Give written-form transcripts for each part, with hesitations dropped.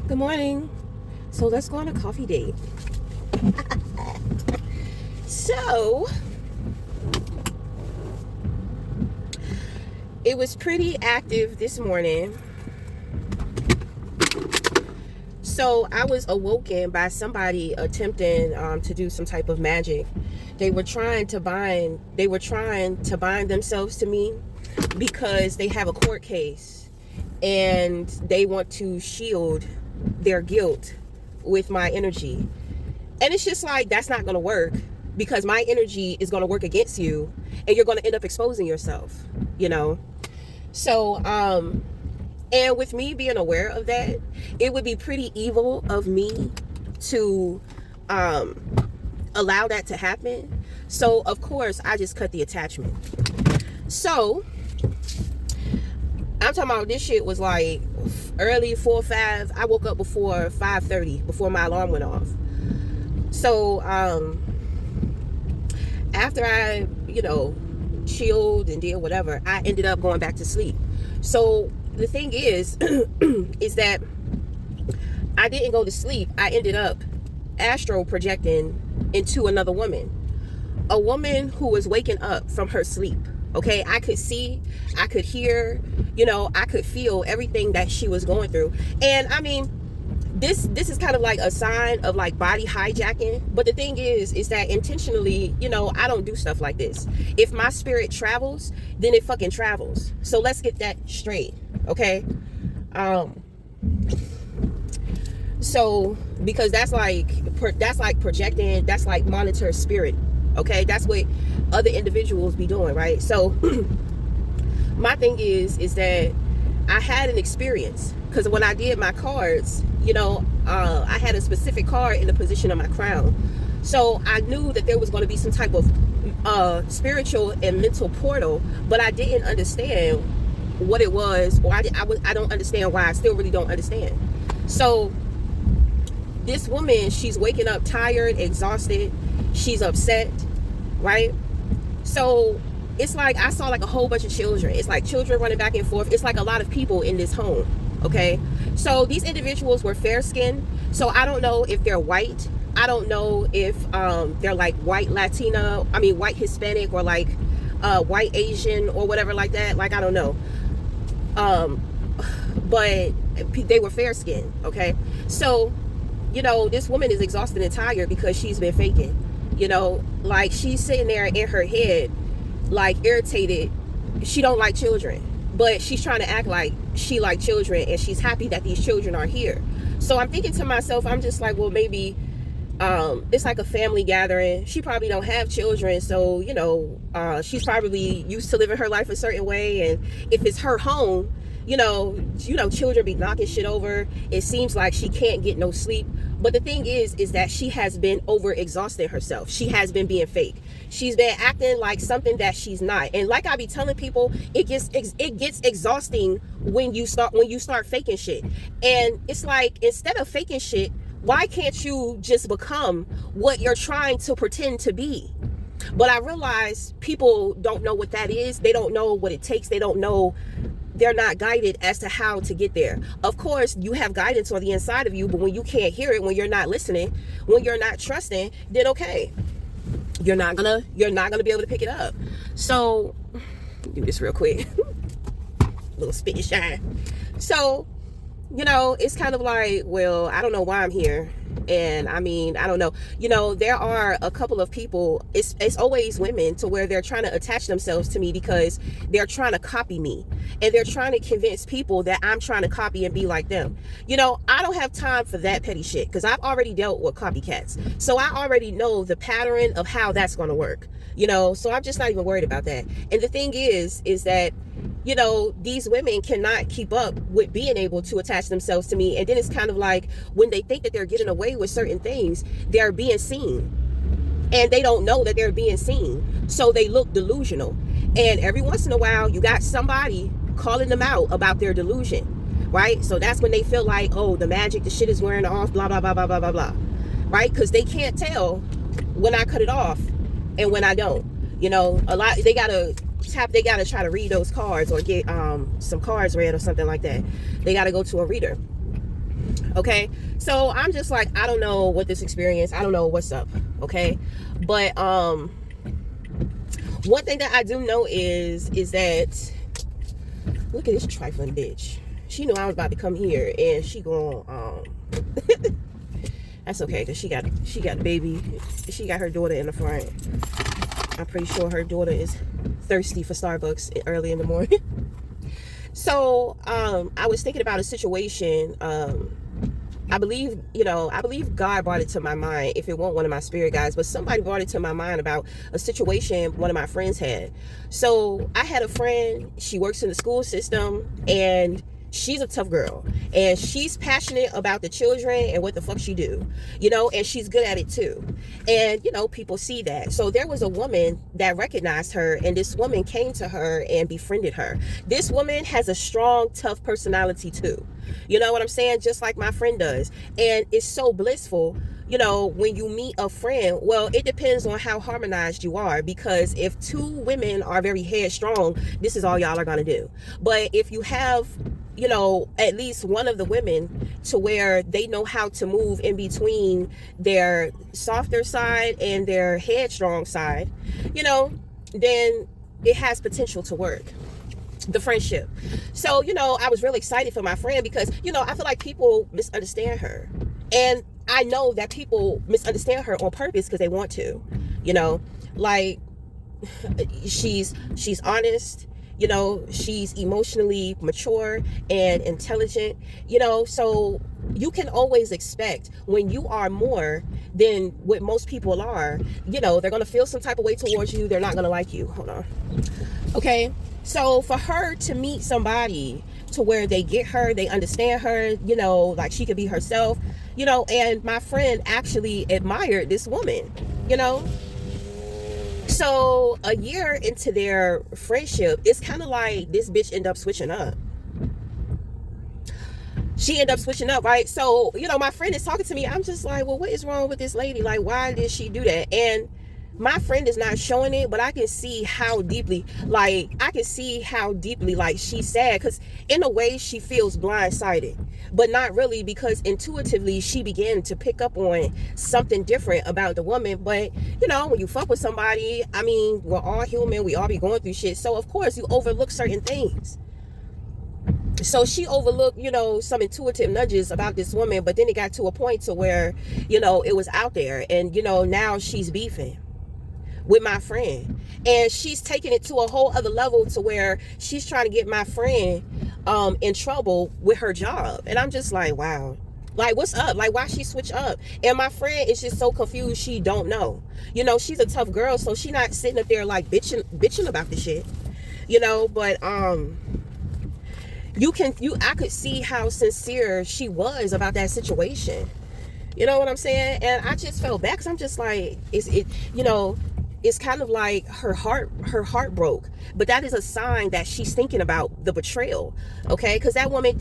Good morning. So let's go on a coffee date. So it was pretty active this morning. So I was awoken by somebody attempting to do some type of magic. They were trying to bind themselves to me because they have a court case and they want to shield their guilt with my energy. And it's just like, that's not going to work, because my energy is going to work against you and you're going to end up exposing yourself, So, and with me being aware of that, it would be pretty evil of me to allow that to happen. So, of course, I just cut the attachment. So, I'm talking about, this shit was like early 4 or 5. I woke up before 5:30, before my alarm went off. So, after I, chilled and did whatever, I ended up going back to sleep. So the thing is, is that I didn't go to sleep. I ended up astral projecting into another woman. A woman who was waking up from her sleep. Okay, I could see, I could hear, I could feel everything that she was going through. And I mean, this is kind of like a sign of like body hijacking. But the thing is that intentionally, I don't do stuff like this. If my spirit travels, then it fucking travels. So let's get that straight, okay? So because that's like projecting, that's like monitor spirit, okay? That's what other individuals be doing, right? So my thing is that I had an experience, because when I did my cards, I had a specific card in the position of my crown. So I knew that there was going to be some type of spiritual and mental portal, but I didn't understand what it was, or I don't understand why. I still really don't understand. So this woman, she's waking up tired, exhausted, she's upset, right? So it's like I saw like a whole bunch of children. It's like children running back and forth. It's like a lot of people in this home. Okay, so these individuals were fair skinned. So I don't know if they're white. I don't know if they're like white Latina, white Hispanic, or like white Asian or whatever like that. Like, I don't know. But they were fair skinned. Okay, so this woman is exhausted and tired because she's been faking. Like she's sitting there in her head, like irritated. She don't like children, but she's trying to act like she like children, and she's happy that these children are here. So I'm thinking to myself, I'm just like, well, maybe it's like a family gathering. She probably don't have children, so she's probably used to living her life a certain way. And if it's her home, children be knocking shit over. It seems like she can't get no sleep. But the thing is that she has been over exhausting herself. She has been being fake. She's been acting like something that she's not. And like I be telling people, it gets exhausting when you start faking shit. And it's like, instead of faking shit, why can't you just become what you're trying to pretend to be? But I realize people don't know what that is. They don't know what it takes. They don't know. They're not guided as to how to get there. Of course, you have guidance on the inside of you, but when you can't hear it, when you're not listening, when you're not trusting, then okay, you're not gonna be able to pick it up. So do this real quick. Little spit and shine. So it's kind of like, well, I don't know why I'm here. And I don't know. There are a couple of people, it's always women, to where they're trying to attach themselves to me because they're trying to copy me. And they're trying to convince people that I'm trying to copy and be like them. I don't have time for that petty shit, because I've already dealt with copycats. So I already know the pattern of how that's going to work. So I'm just not even worried about that. And the thing is that these women cannot keep up with being able to attach themselves to me. And then it's kind of like, when they think that they're getting away with certain things, they're being seen. And they don't know that they're being seen. So they look delusional. And every once in a while, you got somebody calling them out about their delusion, right? So that's when they feel like, oh, the magic, the shit is wearing off, blah, blah, blah, blah, blah, blah, blah, right? Because they can't tell when I cut it off and when I don't. A lot, they gotta try to read those cards or get some cards read or something like that. They gotta go to a reader. Okay, so I'm just like, I don't know what this experience, I don't know what's up. Okay, but one thing that I do know is that, look at this trifling bitch. She knew I was about to come here, and she going that's okay, because she got the baby. She got her daughter in the front. I'm pretty sure her daughter is thirsty for Starbucks early in the morning. So I was thinking about a situation. I believe God brought it to my mind, if it weren't one of my spirit guides, but somebody brought it to my mind about a situation one of my friends had. So I had a friend, she works in the school system, and she's a tough girl, and she's passionate about the children and what the fuck she do, and she's good at it too. And people see that. So there was a woman that recognized her, and this woman came to her and befriended her. This woman has a strong, tough personality too. You know what I'm saying? Just like my friend does. And it's so blissful, when you meet a friend. Well, it depends on how harmonized you are, because if two women are very headstrong, this is all y'all are gonna do. But if you have at least one of the women to where they know how to move in between their softer side and their headstrong side, then it has potential to work, the friendship. So, I was really excited for my friend, because, I feel like people misunderstand her. And I know that people misunderstand her on purpose because they want to, like, she's honest. She's emotionally mature and intelligent, so you can always expect, when you are more than what most people are, they're going to feel some type of way towards you. They're not going to like you. Hold on. Okay. So for her to meet somebody to where they get her, they understand her, like she could be herself, and my friend actually admired this woman, So a year into their friendship, it's kind of like this bitch ended up switching up. She ended up switching up, right? So, my friend is talking to me. I'm just like, well, what is wrong with this lady? Like, why did she do that? And my friend is not showing it, but I can see how deeply, like she's sad, because in a way she feels blindsided, but not really, because intuitively she began to pick up on something different about the woman. But when you fuck with somebody, I mean, we're all human, we all be going through shit, so of course you overlook certain things. So she overlooked, some intuitive nudges about this woman, but then it got to a point to where, it was out there, and now she's beefing with my friend, and she's taking it to a whole other level to where she's trying to get my friend in trouble with her job. And I'm just like, wow, like, what's up? Like, why she switch up? And my friend is just so confused. She don't know. She's a tough girl, so she not sitting up there like bitching about the shit, but I could see how sincere she was about that situation. You know what I'm saying? And I just felt bad, because I'm just like, it's kind of like her heart broke. But that is a sign that she's thinking about the betrayal, okay? Because that woman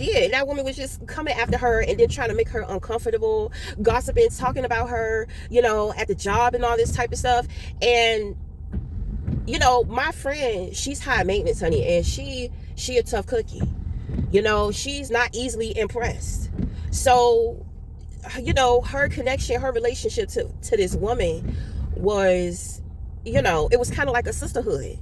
was just coming after her and then trying to make her uncomfortable, gossiping, talking about her, at the job and all this type of stuff. And my friend, she's high maintenance, honey, and she a tough cookie. She's not easily impressed. So her connection, her relationship to this woman was, it was kind of like a sisterhood.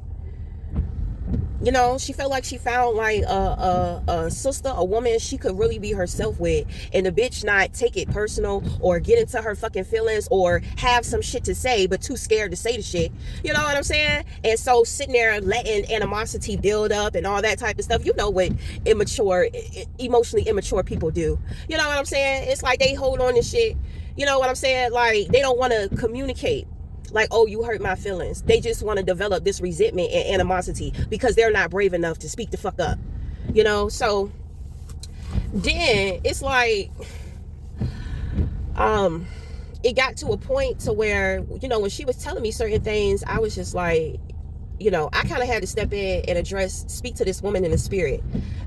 She felt like she found like a sister, a woman she could really be herself with, and the bitch not take it personal or get into her fucking feelings or have some shit to say but too scared to say the shit. You know what I'm saying? And so sitting there letting animosity build up and all that type of stuff. What emotionally immature people do. You know what I'm saying? It's like they hold on to shit. You know what I'm saying? Like, they don't want to communicate. Like, oh, you hurt my feelings. They just want to develop this resentment and animosity because they're not brave enough to speak the fuck up. So then it's like, it got to a point to where, when she was telling me certain things, I was just like, I kind of had to step in and speak to this woman in the spirit,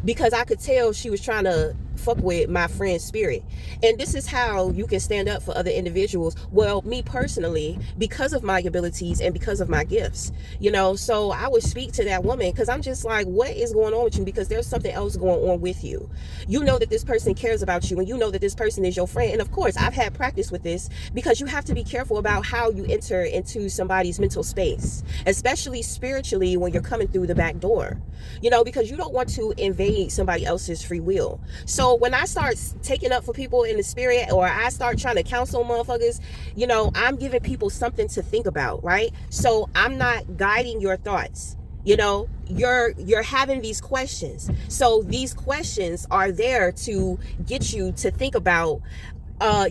because I could tell she was trying to fuck with my friend's spirit. And this is how you can stand up for other individuals. Well, me personally, because of my abilities and because of my gifts, you know, so I would speak to that woman, because I'm just like, what is going on with you? Because there's something else going on with you. You know that this person cares about you, and you know that this person is your friend. And of course, I've had practice with this, because you have to be careful about how you enter into somebody's mental space, especially spiritually, when you're coming through the back door, you know, because you don't want to invade somebody else's free will. So when I start taking up for people in the spirit, or I start trying to counsel motherfuckers, you know, I'm giving people something to think about, right? So I'm not guiding your thoughts. You know, you're having these questions. So these questions are there to get you to think about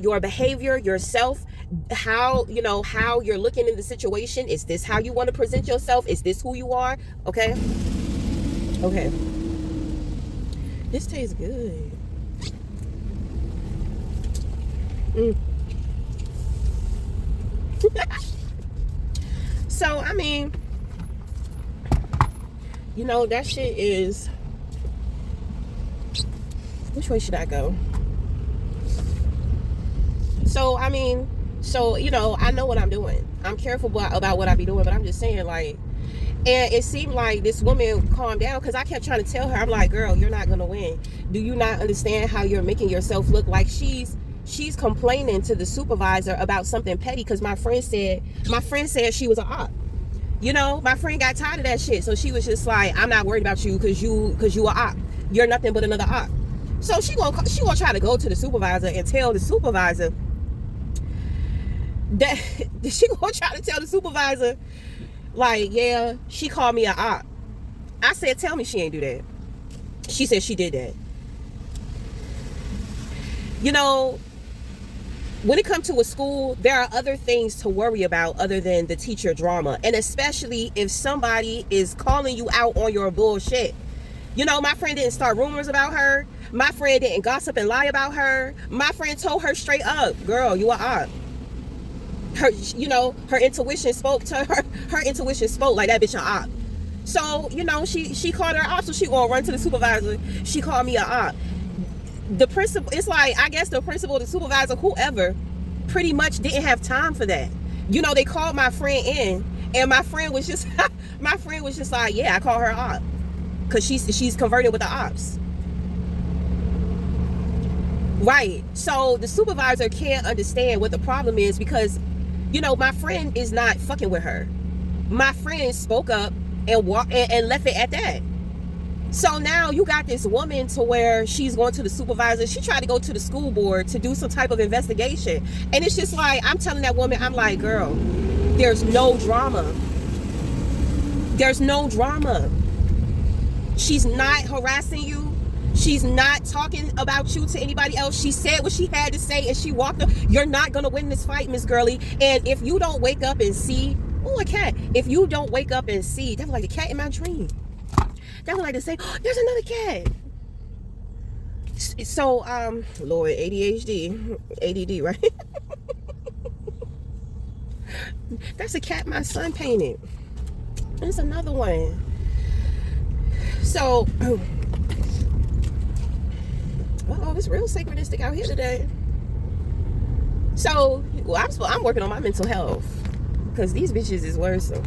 your behavior, yourself, how, you know, how you're looking in the situation. Is this how you want to present yourself? Is this who you are? Okay. Okay. This tastes good. So, I mean, you know, that shit is... Which way should I go? So, I mean, so, you know, I know what I'm doing. I'm careful about what I be doing, but I'm just saying, like... And it seemed like this woman calmed down, because I kept trying to tell her, I'm like, girl, you're not going to win. Do you not understand how you're making yourself look like she's complaining to the supervisor about something petty? Because my friend said she was an op. You know, my friend got tired of that shit. So she was just like, I'm not worried about you because you a op. You're nothing but another op. So she gonna try to go to the supervisor and tell the supervisor that she gonna try to tell the supervisor, like, yeah, she called me an op. I said, tell me she ain't do that. She said she did that. You know, when it comes to a school, there are other things to worry about other than the teacher drama. And especially if somebody is calling you out on your bullshit. You know, my friend didn't start rumors about her. My friend didn't gossip and lie about her. My friend told her straight up, girl, you are up. Her, you know, her intuition spoke to her. Her intuition spoke like, that bitch a op. So, you know, she called her op, so she gonna run to the supervisor. She called me a op. The principal, it's like, I guess the principal, the supervisor, whoever, pretty much didn't have time for that. You know, they called my friend in, and my friend was just like, yeah, I call her op, because she's converted with the ops. Right. So the supervisor can't understand what the problem is, because, you know, my friend is not fucking with her. My friend spoke up and left it at that. So now you got this woman to where she's going to the supervisor. She tried to go to the school board to do some type of investigation. And it's just like, I'm telling that woman, I'm like, girl, there's no drama. There's no drama. She's not harassing you. She's not talking about you to anybody else. She said what she had to say, and she walked up. You're not going to win this fight, Miss Girly. And if you don't wake up and see, oh, a cat. If you don't wake up and see, that was like the cat in my dream. That was like to say, oh, there's another cat. So, Lord, ADHD, ADD, right? That's a cat my son painted. There's another one. So, oh, it's real synchronistic out here today. So, well, I'm working on my mental health, because these bitches is worrisome.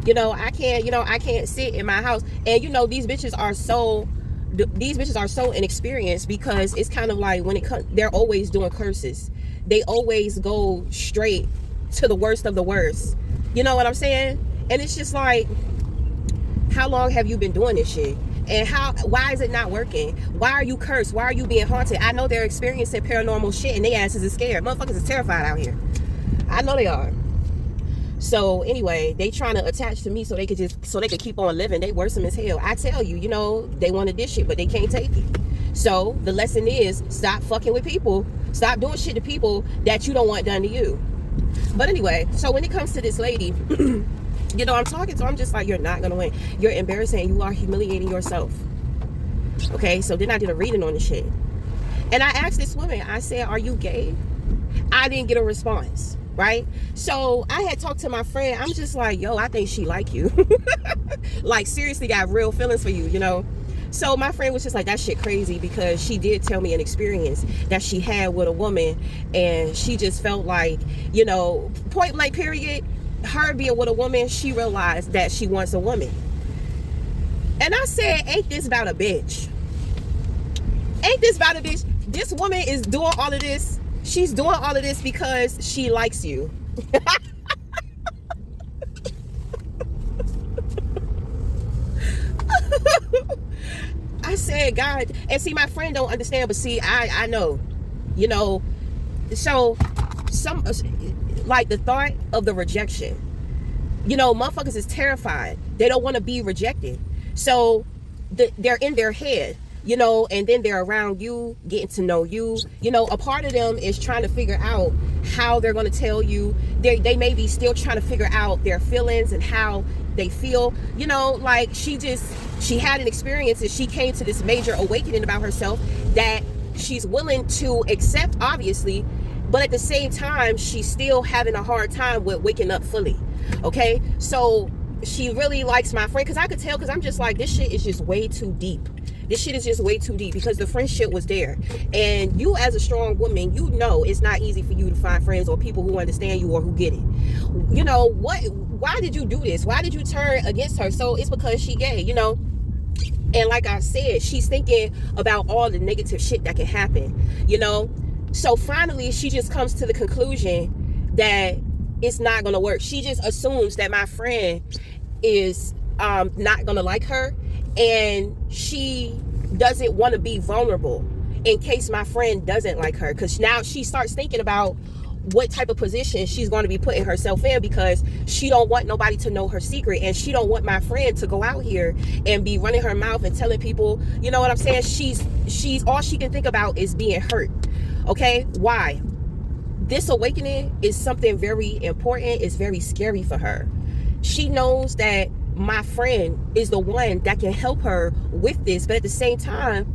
You know, I can't sit in my house, and you know, these bitches are so inexperienced, because it's kind of like, when it comes, they're always doing curses. They always go straight to the worst of the worst. You know what I'm saying? And it's just like, how long have you been doing this shit? And why is it not working? Why are you cursed? Why are you being haunted? I know they're experiencing paranormal shit, and they asses is scared. Motherfuckers is terrified out here. I know they are. So anyway, they trying to attach to me so they could keep on living. They worse them as hell. I tell you, you know, they want to dish shit, but they can't take it. So the lesson is, stop fucking with people. Stop doing shit to people that you don't want done to you. But anyway, so when it comes to this lady, you know, I'm talking to her, I'm just like, you're not gonna win. You're embarrassing. You are humiliating yourself. Okay, so then I did a reading on the shit, and I asked this woman, I said, are you gay? I didn't get a response. Right? So I had talked to my friend. I'm just like, yo, I think she like you. Like, seriously, got real feelings for you, you know? So my friend was just like, that shit crazy, because she did tell me an experience that she had with a woman, and she just felt like, point blank period, her being with a woman, she realized that she wants a woman. And I said, ain't this about a bitch? Ain't this about a bitch? This woman is doing all of this. She's doing all of this because she likes you. I said, God, and see, my friend don't understand, but see, I know, so some, like, the thought of the rejection, motherfuckers is terrified. They don't want to be rejected. So they're in their head, and then they're around you, getting to know you. A part of them is trying to figure out how they're going to tell you. They may be still trying to figure out their feelings and how they feel. Like, she had an experience, and she came to this major awakening about herself that she's willing to accept, obviously, but at the same time, she's still having a hard time with waking up fully. Okay, so she really likes my friend, because I could tell, because I'm just like, this shit is just way too deep. This shit is just way too deep, because the friendship was there. And you, as a strong woman, it's not easy for you to find friends or people who understand you or who get it. Why did you do this? Why did you turn against her? So it's because she gay, And like I said, she's thinking about all the negative shit that can happen, So finally, she just comes to the conclusion that it's not going to work. She just assumes that my friend is not going to like her, and she doesn't want to be vulnerable in case my friend doesn't like her, because now she starts thinking about what type of position she's going to be putting herself in, because she don't want nobody to know her secret, and she don't want my friend to go out here and be running her mouth and telling people, you know what I'm saying? She's all she can think about is being hurt. Okay, why? This awakening is something very important. It's very scary for her. She knows that my friend is the one that can help her with this, but at the same time,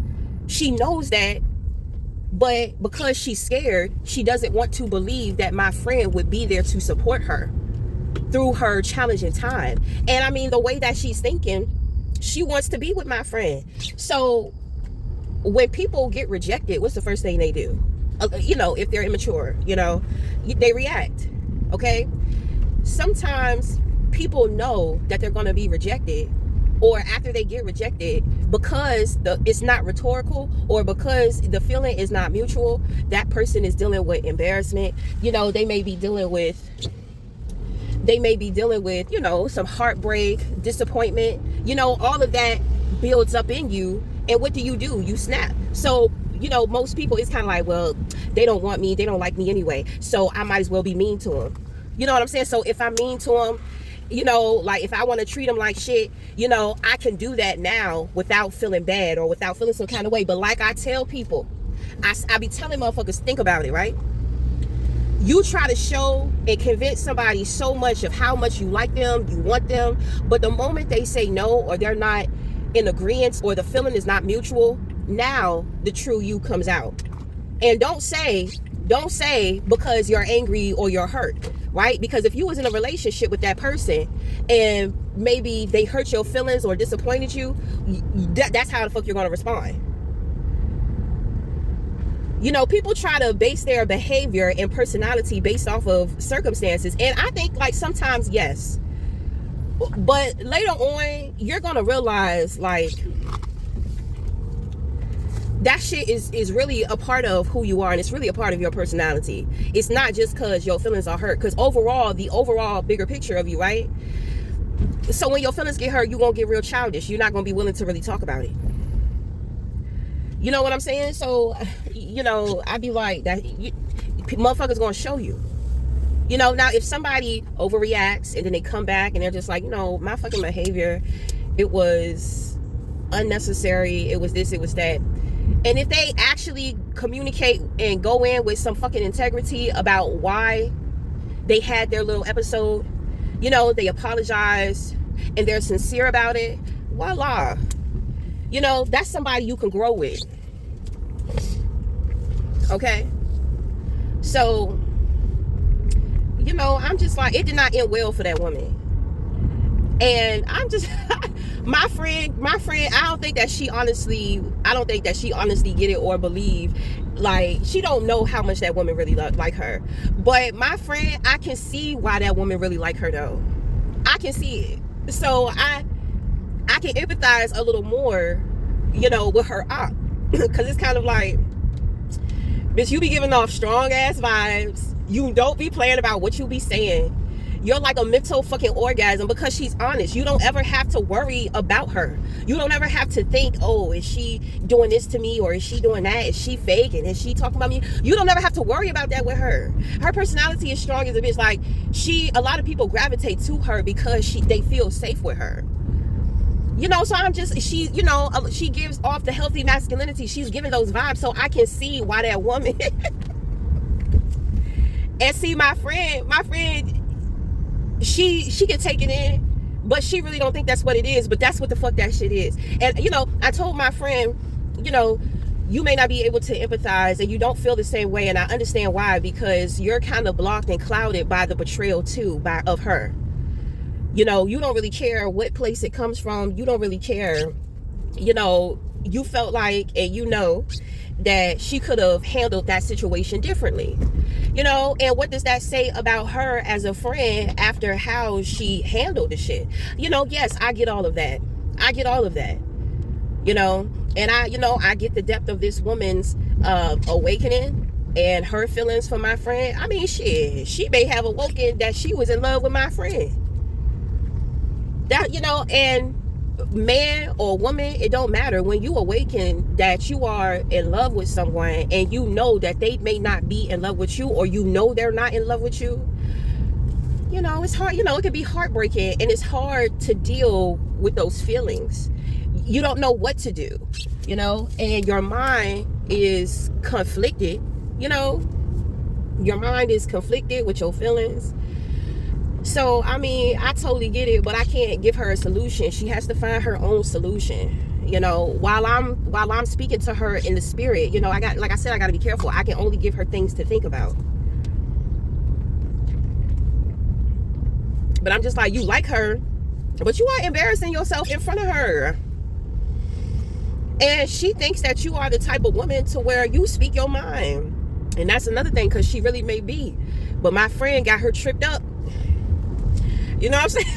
she knows that, but because she's scared, she doesn't want to believe that my friend would be there to support her through her challenging time. And I mean, the way that she's thinking, she wants to be with my friend. So when people get rejected, what's the first thing they do? If they're immature, they react. Okay, sometimes people know that they're going to be rejected, or after they get rejected, because it's not rhetorical, or because the feeling is not mutual, that person is dealing with embarrassment. They may be dealing with some heartbreak, disappointment. All of that builds up in you, and what do? You snap. So most people, it's kind of like, well, they don't want me, they don't like me anyway, so I might as well be mean to them. You know what I'm saying? So if I'm mean to them, like, if I want to treat them like shit, I can do that now without feeling bad or without feeling some kind of way. But like I tell people, I be telling motherfuckers, think about it, right? You try to show and convince somebody so much of how much you like them, you want them, but the moment they say no, or they're not in agreement, or the feeling is not mutual, now the true you comes out. And don't say because you're angry or you're hurt, right? Because if you was in a relationship with that person and maybe they hurt your feelings or disappointed you, that's how the fuck you're going to respond. People try to base their behavior and personality based off of circumstances, and I think, like, sometimes yes, but later on you're going to realize, like, that shit is really a part of who you are, and it's really a part of your personality. It's not just because your feelings are hurt, because the overall bigger picture of you, right? So when your feelings get hurt, you're going to get real childish. You're not going to be willing to really talk about it. You know what I'm saying? So, I'd be like, that motherfuckers going to show you. Now, if somebody overreacts and then they come back and they're just like, my fucking behavior, it was unnecessary, it was this, it was that. And if they actually communicate and go in with some fucking integrity about why they had their little episode, they apologize and they're sincere about it, voila. That's somebody you can grow with. Okay? So, I'm just like, it did not end well for that woman. And I'm just my friend, I don't think that she honestly get it or believe, like, she don't know how much that woman really like her. But my friend, I can see why that woman really like her though. I can see it. So I can empathize a little more, with her op. Because it's kind of like, bitch, you be giving off strong ass vibes. You don't be playing about what you be saying. You're like a mental fucking orgasm because she's honest. You don't ever have to worry about her. You don't ever have to think, oh, is she doing this to me, or is she doing that? Is she faking? Is she talking about me? You don't ever have to worry about that with her. Her personality is strong as a bitch. Like, a lot of people gravitate to her because they feel safe with her. So she gives off the healthy masculinity. She's giving those vibes. So I can see why that woman and see my friend, she can take it in, but she really don't think that's what it is. But that's what the fuck that shit is. And I told my friend, you may not be able to empathize and you don't feel the same way, and I understand why, because you're kind of blocked and clouded by the betrayal too of her. You don't really care what place it comes from. You don't really care. You felt like, and that she could have handled that situation differently. And what does that say about her as a friend after how she handled the shit? Yes, I get all of that. And I get the depth of this woman's awakening and her feelings for my friend. I mean, shit, she may have awoken that she was in love with my friend. That, and man or woman, it don't matter. When you awaken that you are in love with someone and that they may not be in love with you, or they're not in love with you, it's hard. It can be heartbreaking, and it's hard to deal with those feelings. You don't know what to do, and your mind is conflicted. Your mind is conflicted with your feelings. So, I mean, I totally get it, but I can't give her a solution. She has to find her own solution. While I'm speaking to her in the spirit, I got to be careful. I can only give her things to think about. But I'm just like, you like her, but you are embarrassing yourself in front of her. And she thinks that you are the type of woman to where you speak your mind. And that's another thing, because she really may be. But my friend got her tripped up. You know what I'm saying?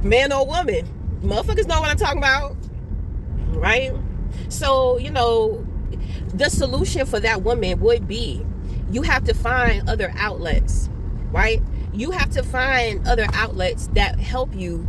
Man or woman. Motherfuckers know what I'm talking about. Right? So, the solution for that woman would be, you have to find other outlets. Right? You have to find other outlets that help you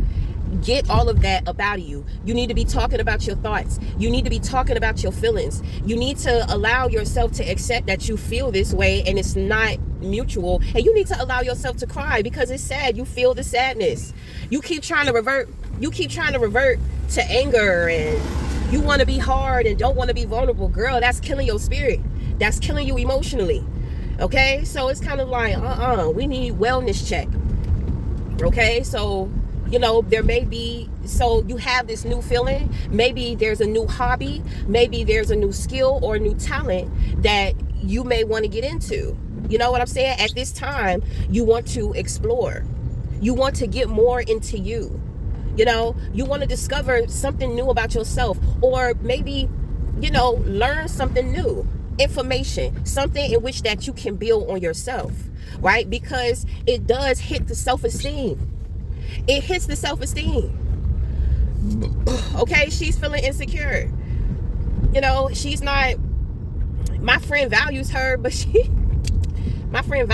get all of that about you. You need to be talking about your thoughts. You need to be talking about your feelings. You need to allow yourself to accept that you feel this way and it's not mutual. And you need to allow yourself to cry because it's sad. You feel the sadness. You keep trying to revert to anger, and you want to be hard and don't want to be vulnerable. Girl, that's killing your spirit. That's killing you emotionally. Okay? So it's kind of like, we need wellness check. Okay? So there may be, so you have this new feeling. Maybe there's a new hobby. Maybe there's a new skill or a new talent that you may want to get into. You know what I'm saying? At this time, you want to explore. You want to get more into you. You want to discover something new about yourself, or maybe, learn something new. Information, something in which that you can build on yourself, right? Because it does hit the self-esteem. It hits the self-esteem. Okay, she's feeling insecure. She's not, my friend values her, but my friend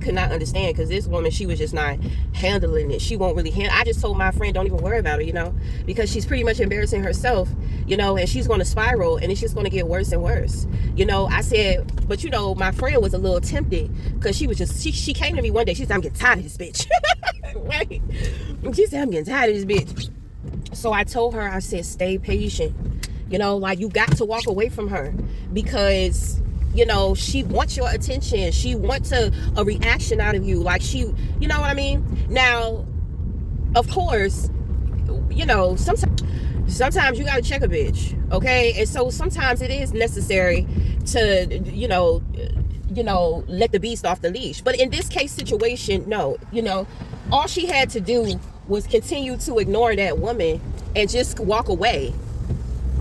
could not understand, because this woman, she was just not handling it. She won't really handle. I just told my friend, don't even worry about her, because she's pretty much embarrassing herself, and she's going to spiral, and it's just going to get worse and worse. I said, but my friend was a little tempted, because she came to me one day. She said, I'm getting tired of this bitch. Right? She said, I'm getting tired of this bitch. So I told her, I said, stay patient. Like, you got to walk away from her, because she wants your attention. She wants a reaction out of you. Like, she, you know what I mean? Now, of course, sometimes you got to check a bitch. Okay. And so sometimes it is necessary to, you know, let the beast off the leash. But in this case situation, no, you know, all she had to do was continue to ignore that woman and just walk away,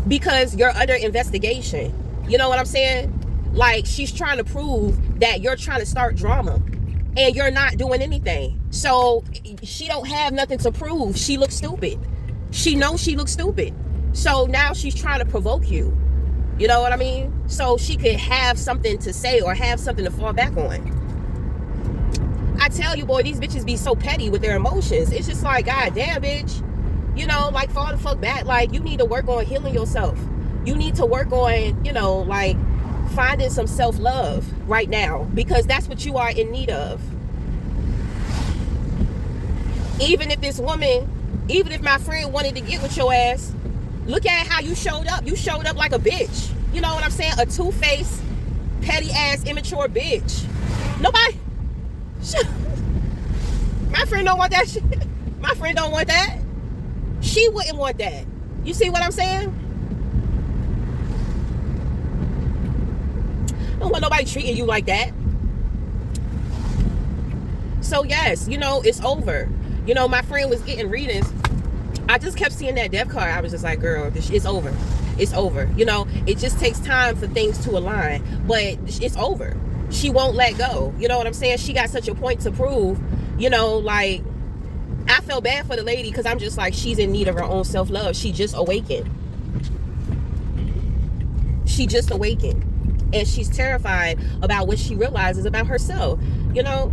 because you're under investigation. You know what I'm saying? Like, she's trying to prove that you're trying to start drama and you're not doing anything. So she don't have nothing to prove. She looks stupid. She knows she looks stupid. So now she's trying to provoke you. You know what I mean? So she could have something to say or have something to fall back on. I tell you, boy, these bitches be so petty with their emotions. It's just like, God damn, bitch. You know, like, fall the fuck back. Like, you need to work on healing yourself. You need to work on, you know, like, finding some self-love right now, because that's what you are in need of. Even if this woman, even if my friend wanted to get with your ass, look at how you showed up. You showed up like a bitch. You know what I'm saying? A two-faced, petty-ass, immature bitch. Nobody... My friend don't want that shit. My friend don't want that. She wouldn't want that. You see what I'm saying? Don't want nobody treating you like that. So yes, you know, it's over. You know, my friend was getting readings. I just kept seeing that death card. I was just like, girl, it's over. It's over. You know, it just takes time for things to align, but it's over. She won't let go. You know what I'm saying? She got such a point to prove. You know, like, I felt bad for the lady, because I'm just like, she's in need of her own self-love. She just awakened. She just awakened. And she's terrified about what she realizes about herself. You know,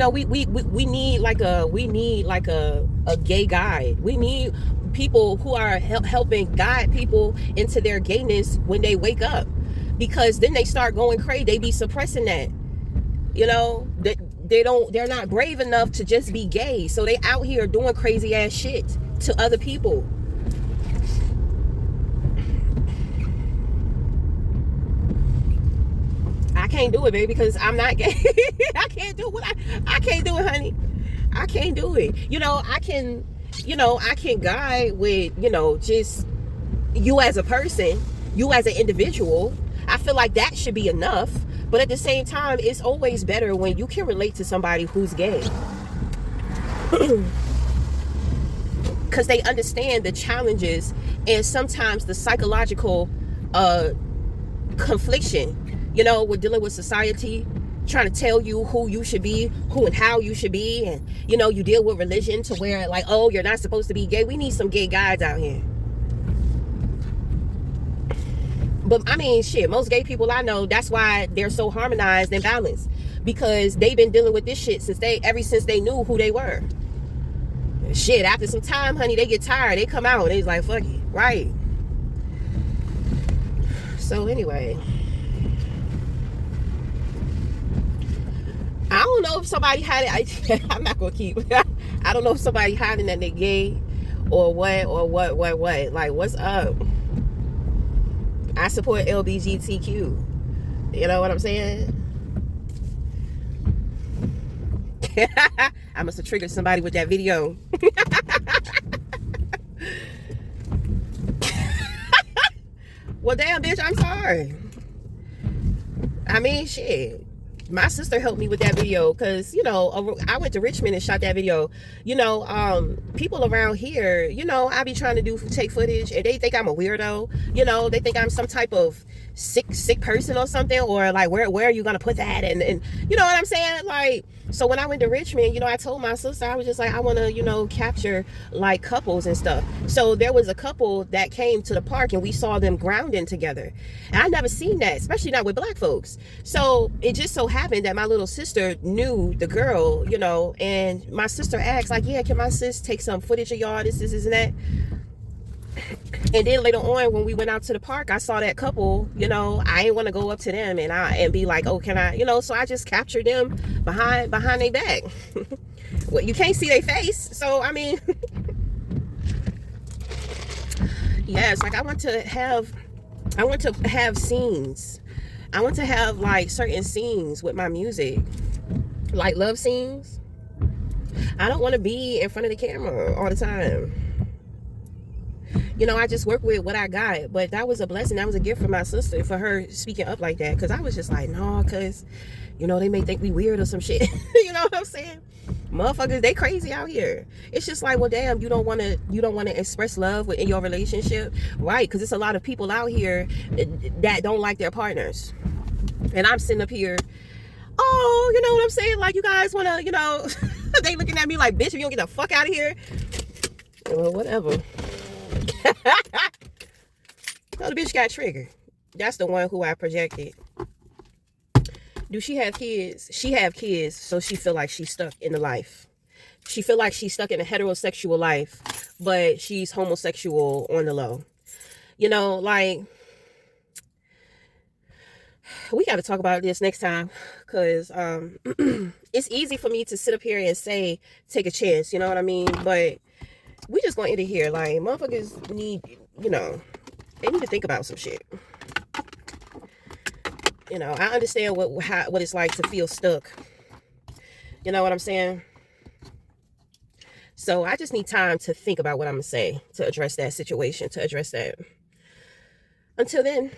we need like a gay guide. We need people who are helping guide people into their gayness when they wake up, because then they start going crazy. They be suppressing that. You know, they're not brave enough to just be gay, so they out here doing crazy ass shit to other people. I can't do it, baby, because I'm not gay. I can't do I can't do it, honey. I can't do it. You know, I can guide with, you know, just you as a person, you as an individual. I feel like that should be enough. But at the same time, it's always better when you can relate to somebody who's gay. Because they understand the challenges and sometimes the psychological confliction, you know, with dealing with society, trying to tell you who you should be, who and how you should be. And, you know, you deal with religion to where, like, oh, you're not supposed to be gay. We need some gay guys out here. But I mean, shit, most gay people I know, that's why they're so harmonized and balanced, because they've been dealing with this shit ever since they knew who they were. Shit, after some time, honey, they get tired. They come out and they's like, fuck it, right? So anyway, I don't know if somebody had it. I'm not gonna keep. I don't know if somebody hiding that they gay or what. Like, what's up? I support LGBTQ. You know what I'm saying? I must have triggered somebody with that video. Well, damn, bitch, I'm sorry. I mean, shit. My sister helped me with that video, because, you know, I went to Richmond and shot that video. You know, people around here, you know, I be trying to take footage, and they think I'm a weirdo. You know, they think I'm some type of sick person or something, or like, where are you gonna put that? And you know what I'm saying? Like, so when I went to Richmond, you know, I told my sister, I was just like, I want to, you know, capture like couples and stuff. So there was a couple that came to the park and we saw them grounding together. And I never seen that, especially not with black folks. So it just so happened that my little sister knew the girl, you know, and my sister asked, like, yeah, can my sis take some footage of y'all, this and that? And then later on, when we went out to the park, I saw that couple. You know, I didn't want to go up to them and be like, oh, can I, you know? So I just captured them behind their back. Well, you can't see their face, so I mean, yes, like I want to have scenes. I want to have like certain scenes with my music, like love scenes. I don't want to be in front of the camera all the time. You know, I just work with what I got. But that was a blessing. That was a gift from my sister, for her speaking up like that. Because I was just like, no, because, you know, they may think we weird or some shit. You know what I'm saying? Motherfuckers, they crazy out here. It's just like, well, damn, you don't want to express love in your relationship, right? Because it's a lot of people out here that don't like their partners. And I'm sitting up here, oh, you know what I'm saying? Like, you guys want to, you know, they looking at me like, bitch, if you don't get the fuck out of here. Well, whatever. No, the bitch got triggered. That's the one who I projected. Do she have kids? She have kids, so she feel like she's stuck in the life. She feel like she's stuck in a heterosexual life, but she's homosexual on the low. You know, like, we got to talk about this next time, because it's easy for me to sit up here and say, take a chance, you know what I mean? But we just gonna end it here. Like, motherfuckers need, you know, they need to think about some shit. You know, I understand what it's like to feel stuck. You know what I'm saying? So I just need time to think about what I'm gonna say to address that situation, to address that. Until then.